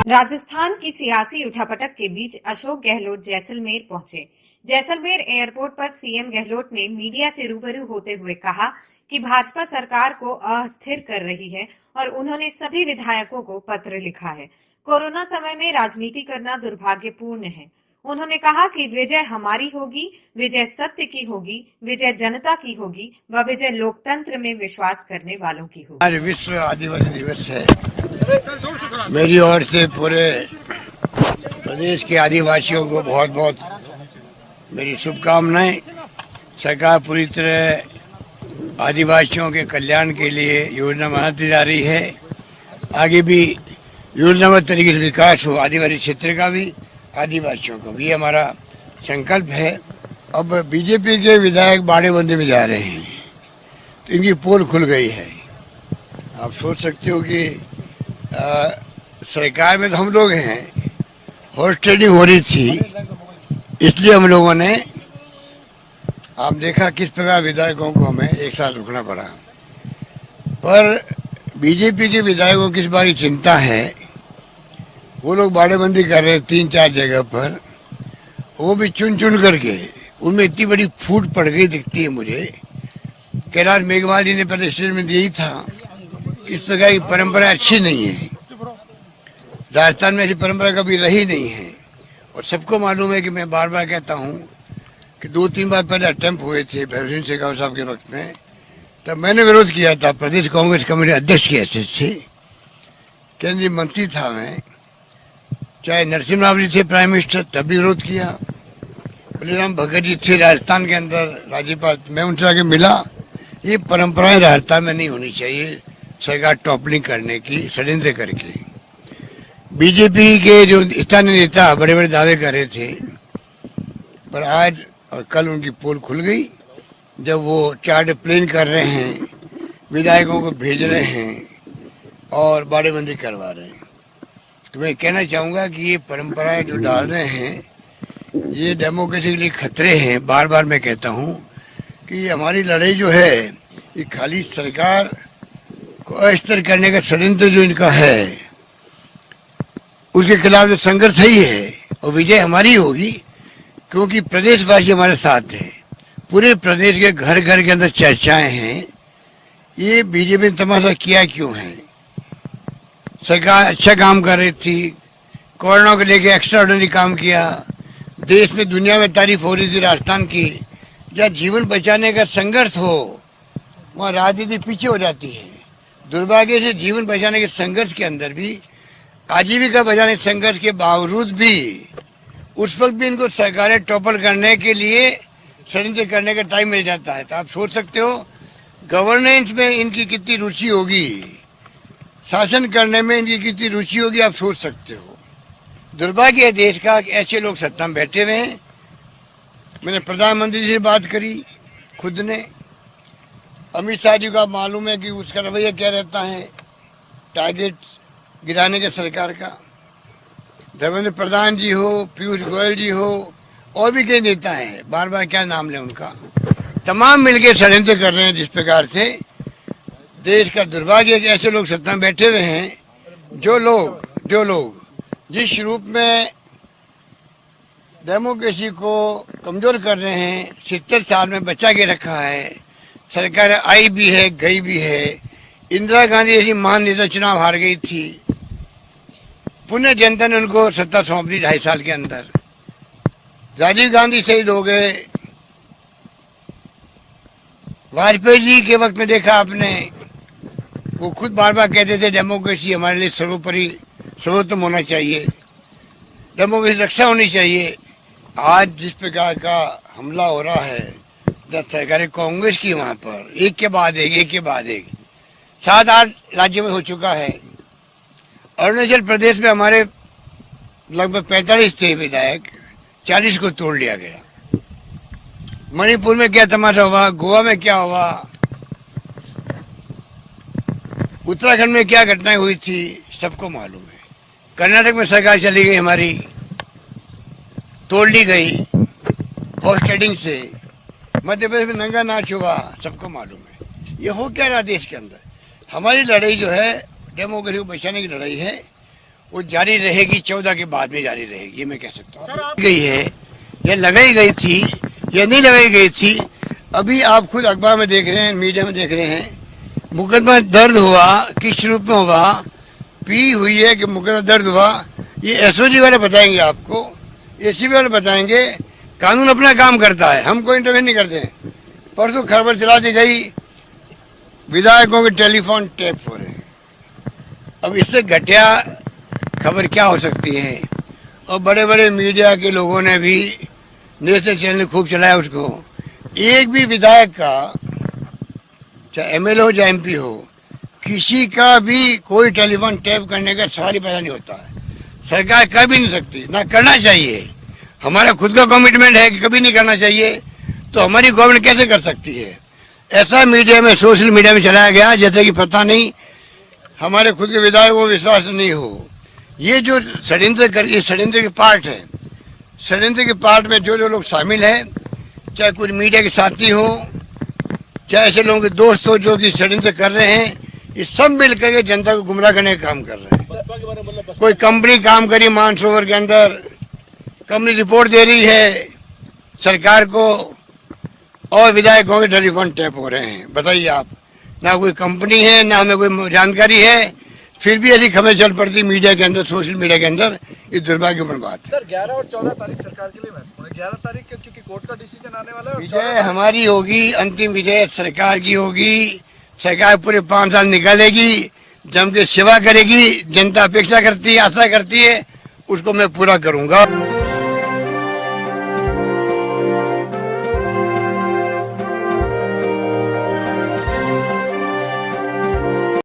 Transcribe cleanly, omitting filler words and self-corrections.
राजस्थान की सियासी उठापटक के बीच अशोक गहलोत जैसलमेर पहुंचे। जैसलमेर एयरपोर्ट पर सीएम गहलोत ने मीडिया से रूबरू होते हुए कहा कि भाजपा सरकार को अस्थिर कर रही है और उन्होंने सभी विधायकों को पत्र लिखा है। कोरोना समय में राजनीति करना दुर्भाग्यपूर्ण है। उन्होंने कहा कि विजय हमारी होगी, विजय सत्य की होगी, विजय जनता की होगी व विजय लोकतंत्र में विश्वास करने वालों की होगी। आज विश्व आदिवासी दिवस है। मेरी ओर से पूरे प्रदेश के आदिवासियों को बहुत बहुत मेरी शुभकामनाएं। सरकार पूरी तरह आदिवासियों के कल्याण के लिए योजना बनाती जा रही है। आगे भी योजनाबद्ध तरीके से विकास हो, आदिवासी क्षेत्र का भी, आदिवासियों का भी, हमारा संकल्प है। अब बीजेपी के विधायक बाड़ेबंदी में जा रहे हैं तो इनकी पोल खुल गई है। आप सोच सकते हो कि सरकार में तो हम लोग हैं, हॉर्स ट्रेडिंग हो रही थी, इसलिए हम लोगों ने आप देखा किस प्रकार विधायकों को हमें एक साथ रुकना पड़ा। पर बीजेपी के विधायकों को किस बात की चिंता है, वो लोग बाड़ेबंदी कर रहे हैं 3-4 जगह पर, वो भी चुन चुन करके। उनमें इतनी बड़ी फूट पड़ गई दिखती है मुझे। कैलाश मेघवाल जी ने पहले स्टेटमेंट दिया ही था, इस प्रकार की परंपरा अच्छी नहीं है। राजस्थान में ऐसी परंपरा कभी रही नहीं है और सबको मालूम है कि मैं बार बार कहता हूँ कि 2-3 बार पहले अटेम्प्ट हुए थे भैरव सिंह शेखावत साहब के वक्त में, तब मैंने विरोध किया था। प्रदेश कांग्रेस कमेटी अध्यक्ष की हैसियत से, केंद्रीय मंत्री था मैं, चाहे नरसिम्हा राव जी थे प्राइम मिनिस्टर, तब भी विरोध किया। बलिराम भगत जी थे राजस्थान के अंदर राज्यपाल, मैं उनसे आगे मिला। ये परंपराएं राजस्थान में नहीं होनी चाहिए, सरकार टॉपलिंग करने की षड्यंत्र करके। बीजेपी के जो स्थानीय नेता बड़े बड़े दावे कर रहे थे, पर आज और कल उनकी पोल खुल गई जब वो चार्ट प्लेन कर रहे हैं, विधायकों को भेज रहे हैं और बाड़ेबंदी करवा रहे हैं। तो मैं कहना चाहूँगा कि ये परंपराएं जो डाल रहे हैं, ये डेमोक्रेसी के लिए खतरे हैं। बार बार मैं कहता हूँ कि हमारी लड़ाई जो है, ये खाली सरकार को अस्थिर करने का षड्यंत्र जो इनका है, उसके खिलाफ जो संघर्ष ही है और विजय हमारी होगी, क्योंकि प्रदेशवासी हमारे साथ हैं। पूरे प्रदेश के घर घर के अंदर चर्चाएं हैं, ये बीजेपी ने तमाशा किया क्यों है। सरकार अच्छा काम कर रही थी, कोरोना को लेकर एक्स्ट्रा ऑर्डिनरी काम किया, देश में दुनिया में तारीफ हो रही थी राजस्थान की। जहाँ जीवन बचाने का संघर्ष हो, वहाँ राजनीति पीछे हो जाती है। दुर्भाग्य से जीवन बचाने के संघर्ष के अंदर भी, आजीविका बचाने के संघर्ष के बावजूद भी, उस वक्त भी इनको सरकारें टॉपल करने के लिए षड्यंत्र करने का टाइम मिल जाता है। तो आप सोच सकते हो गवर्नेंस में इनकी कितनी रुचि होगी, शासन करने में इनकी कितनी रुचि होगी, आप सोच सकते हो। दुर्भाग्य है देश का कि ऐसे लोग सत्ता में बैठे हुए हैं। मैंने प्रधानमंत्री से बात करी खुद ने। अमित शाह जी का मालूम है कि उसका रवैया क्या रहता है, टारगेट गिराने के सरकार का। धर्मेंद्र प्रधान जी हो, पीयूष गोयल जी हो, और भी कई नेता हैं, बार बार क्या नाम लें उनका, तमाम मिलकर षड्यंत्र कर रहे हैं। जिस प्रकार से देश का दुर्भाग्य है कि ऐसे लोग सत्ता में बैठे हुए हैं, जो लोग जिस रूप में डेमोक्रेसी को कमजोर कर रहे हैं, 70 साल में बचा के रखा है। सरकार आई भी है, गई भी है। इंदिरा गांधी ऐसी महान नेता चुनाव हार गई थी, पुनः जनता ने उनको सत्ता सौंप दी 2.5 साल के अंदर। राजीव गांधी शहीद हो गए। वाजपेयी जी के वक्त में देखा आपने, वो खुद बार बार कहते थे डेमोक्रेसी हमारे लिए सर्वोपरि सर्वोत्तम होना चाहिए, डेमोक्रेसी रक्षा होनी चाहिए। आज जिस प्रकार का हमला हो रहा है जब सरकारें कांग्रेस की, वहां पर एक के बाद एक 7-8 राज्यों में हो चुका है। अरुणाचल प्रदेश में हमारे लगभग 45 थे विधायक, 40 को तोड़ लिया गया। मणिपुर में क्या तमाशा हुआ, गोवा में क्या हुआ, उत्तराखंड में क्या घटनाएं हुई थी, सबको मालूम है। कर्नाटक में सरकार चली गई हमारी, तोड़ ली गई हॉर्स ट्रेडिंग से। मध्य प्रदेश में नंगा नाच हुआ, सबको मालूम है। ये हो क्या रहा देश के अंदर। हमारी लड़ाई जो है डेमोक्रेसी को बचाने की लड़ाई है वो जारी रहेगी, 14 के बाद भी जारी रहेगी, ये मैं कह सकता हूँ। गई है या लगाई गई थी या नहीं लगाई गई थी, अभी आप खुद अखबार में देख रहे हैं, मीडिया में देख रहे हैं, मुकदमा दर्द हुआ किस रूप में हुआ, पी हुई है कि मुकदमा दर्द हुआ, ये एसओजी वाले बताएंगे आपको, एसीबी वाले बताएंगे। कानून अपना काम करता है, हम कोई इंटरवेंशन नहीं करते हैं। परसों खबर चला दी गई विधायकों के टेलीफोन टेप हो रहे हैं, अब इससे घटिया खबर क्या हो सकती है। और बड़े बड़े मीडिया के लोगों ने भी, नेशनल चैनल ने खूब चलाया उसको। एक भी विधायक का, चाहे एमएलए हो चाहे एमपी हो, किसी का भी कोई टेलीफोन टैप करने का सवाल ही पैदा नहीं होता है। सरकार कर भी नहीं सकती, ना करना चाहिए। हमारा खुद का कमिटमेंट है कि कभी नहीं करना चाहिए, तो हमारी गवर्नमेंट कैसे कर सकती है। ऐसा मीडिया में, सोशल मीडिया में चलाया गया जैसे कि पता नहीं हमारे खुद के विधायक को विश्वास नहीं हो। ये जो षड्यंत्र कर, ये षड्यंत्र के पार्ट है। षड्यंत्र के पार्ट में जो जो लोग शामिल हैं, चाहे कुछ मीडिया के साथी हो, चाहे ऐसे लोगों के दोस्त हो जो कि षड्यंत्र कर रहे हैं, ये सब मिल करके जनता को गुमराह करने का काम कर रहे हैं। कोई कंपनी काम करी मानसरोवर के अंदर, कंपनी रिपोर्ट दे रही है सरकार को, और विधायकों के टेलीफोन टैप हो रहे हैं। बताइए आप, ना कोई कंपनी है, ना हमें कोई जानकारी है, फिर भी ऐसी खबरें चल पड़ती मीडिया के अंदर, सोशल मीडिया के अंदर। ये दुर्भाग्यपूर्ण बात है। सर 11 और 14 तारीख सरकार के लिए महत्वपूर्ण है। 11 तारीख क्योंकि कोर्ट का डिसीजन आने वाला है। विजय हमारी होगी, अंतिम विजय सरकार की होगी। सरकार पूरे 5 साल निकालेगी, जम के सेवा करेगी। जनता अपेक्षा करती है, आशा करती है, उसको मैं पूरा करूंगा।